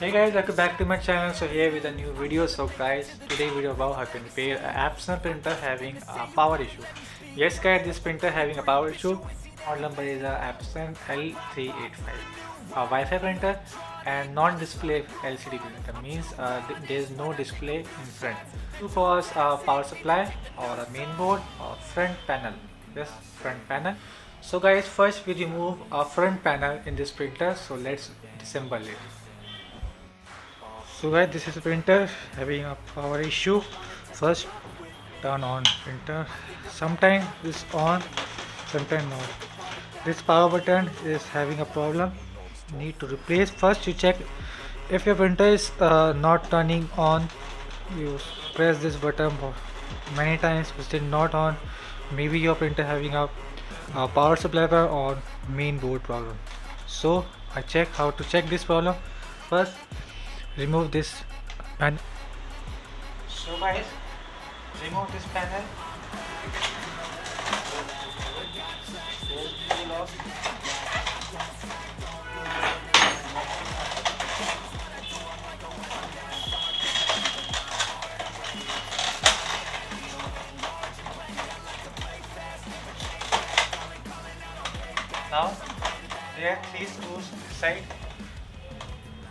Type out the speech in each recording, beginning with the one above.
Hey guys, welcome back to my channel. So here with a new video. So guys, today video about how you can repair an Epson printer having a power issue. Yes guys, this printer having a power issue. Model number is a Epson L385, a Wi-Fi printer and non-display LCD printer. Means there is no display in front. To cause a power supply or a main board or front panel. Yes, front panel. So guys, first we remove a front panel in this printer. So let's disassemble it. So guys, this is a printer having a power issue. First turn on printer. Sometimes it's on, sometimes no. This power button is having a problem. Need to replace. First you check if your printer is not turning on. You press this button for many times, but still not on. Maybe your printer having a power supply or main board problem. So I check how to check this problem. First remove this panel. So guys, remove this panel. Now there are 3 screws inside.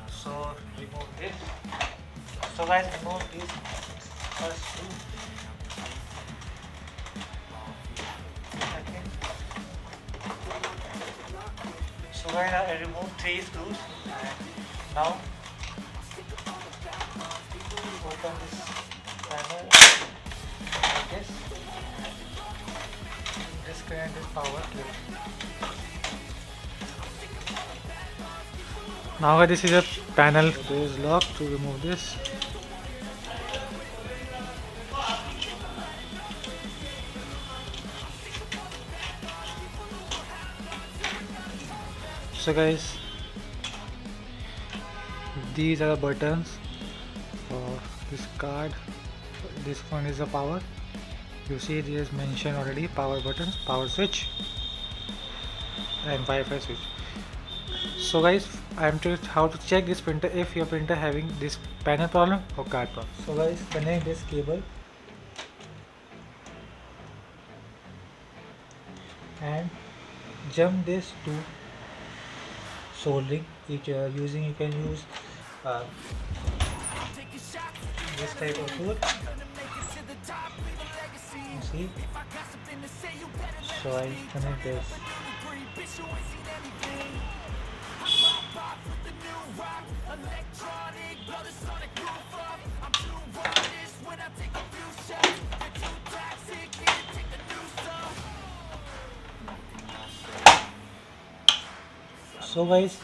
So remove this. So guys, remove this first screw. Okay. So guys, I remove 3 screws and now open this panel like this. Disconnect this power clip. Now this is a panel, there is lock. To remove this, so guys, these are the buttons for this card. This one is the power. You see there is mentioned already power button, power switch and Wi-Fi switch. So guys, I am told how to check this printer if your printer having this panel problem or card problem. So guys, connect this cable and jump this to soldering. You can use this type of tool. You see, so I connect this. So guys,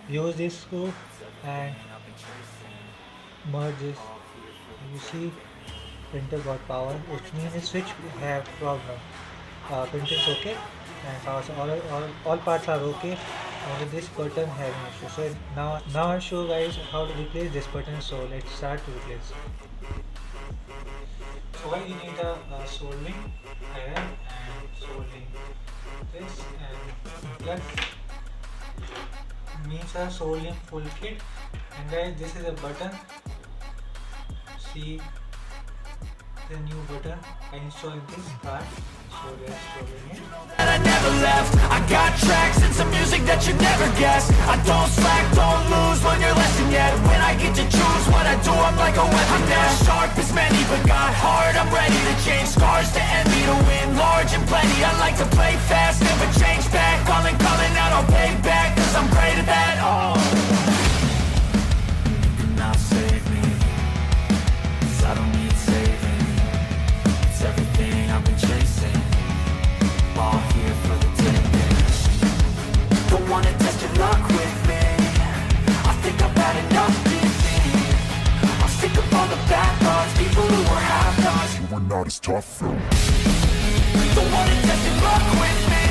use this screw and merge this. You see, printer got power, which means the switch have problem. Printer is okay and all parts are okay. Only this button having issue. So now I'll show guys how to replace this button. So let's start to replace. So you need a soldering iron and soldering this and plug. Means a soldering full kit. And guys, this is a button. See the new button I installed this card. So let's soldering it. I never left. I got tracks and some music that you never guessed. I don't slack, don't lose, learn your lesson yet. When I get to choose what I do, I'm like a weapon. I'm not sharp as many, but got hard. I'm ready to change scars to envy, to win large and plenty. I like to play fast, never change back. Calling out, I'll pay back, cause I'm great at that. Oh, you cannot save me, cause I don't need saving. It's everything I've been chasing, all here for the taking. Don't wanna test your luck with me, I think I've had enough defeat. I'm sick of all the bad thoughts, people who were half-nots. You were not as tough though. Don't wanna test your luck with me,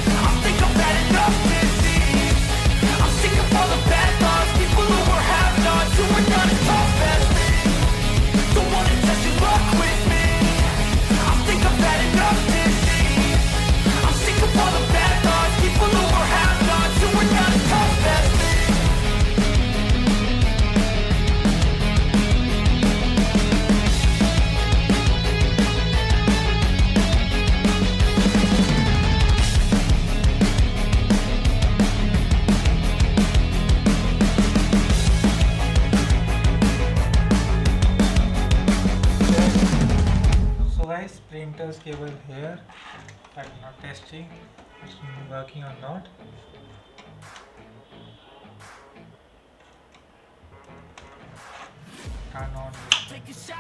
I think I've had enough defeat. I'm sick of all the bad thoughts, people who were half-nots. You were not as tough as me. Don't wanna test your luck with me, I think I've had enough defeat. I'm sick of all the bad thoughts, people who were half-nots. You were not as tough as me. guys, printer's cable here. I'm not testing it's working or not. Turn on the switch. See,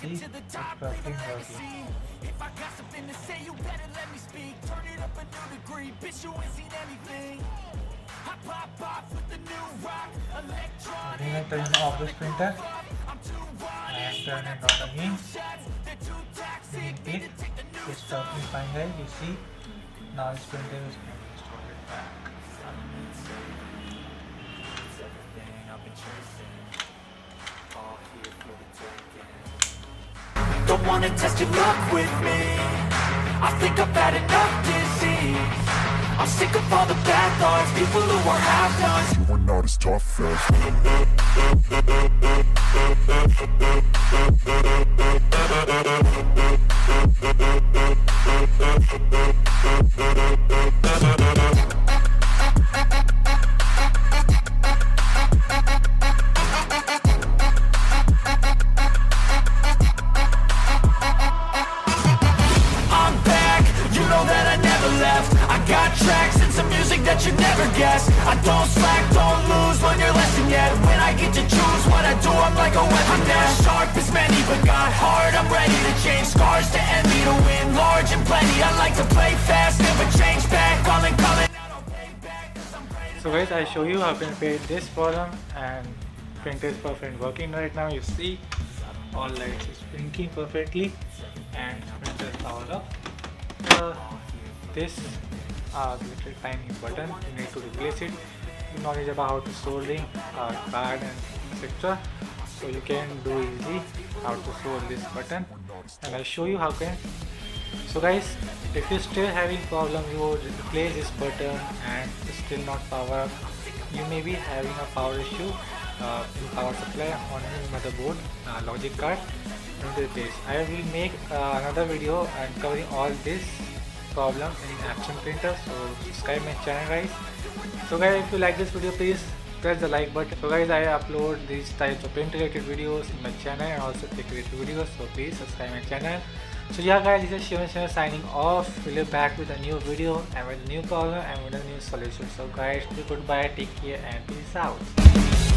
it's perfectly working. If I got something to say, you better let me speak. Turn it up a new degree, bitch, you ain't seen anything. I pop off with the new rock, electronic. Again, I turn off this printer and turn it on again. It's perfectly fine, guys. You see, now this printer is going to install it back. Don't wanna test your luck with me. I think I've had enough disease. I'm sick of all the bad thoughts, people who are half-nots. You are not as tough as I'm back, you know that I never left. I got tracks and some music that you never guessed. I don't slack, don't lose, learn your lesson yet. When I get to choose what I do, I'm like a weapon. I'm not sharp as many, but got hard, I'm ready to change. Scars to envy, to win large and plenty. I like to play fast, never change back. Calling, I don't pay back, 'cause I'm ready. So guys, I show you how to repair this problem, and printer is perfect working right now. You see, all lights is blinking perfectly, and printer is powered up. This little tiny button, you need to replace it. Knowledge about how to soldering card and etc. So you can do easily how to solder this button, and I'll show you how can. So guys, if you're still having problem, you would replace this button and it's still not power up. You may be having a power issue in power supply on your motherboard, logic card. I will make another video and covering all this problem in Epson Printer. So subscribe my channel, guys. So guys, if you like this video, please press the like button. So guys, I upload these types of print related videos in my channel and also tech related videos. So please subscribe my channel. So yeah guys, this is Shivan signing off. We'll be back with a new video and with a new problem and with a new solution. So guys, goodbye, take care and peace out.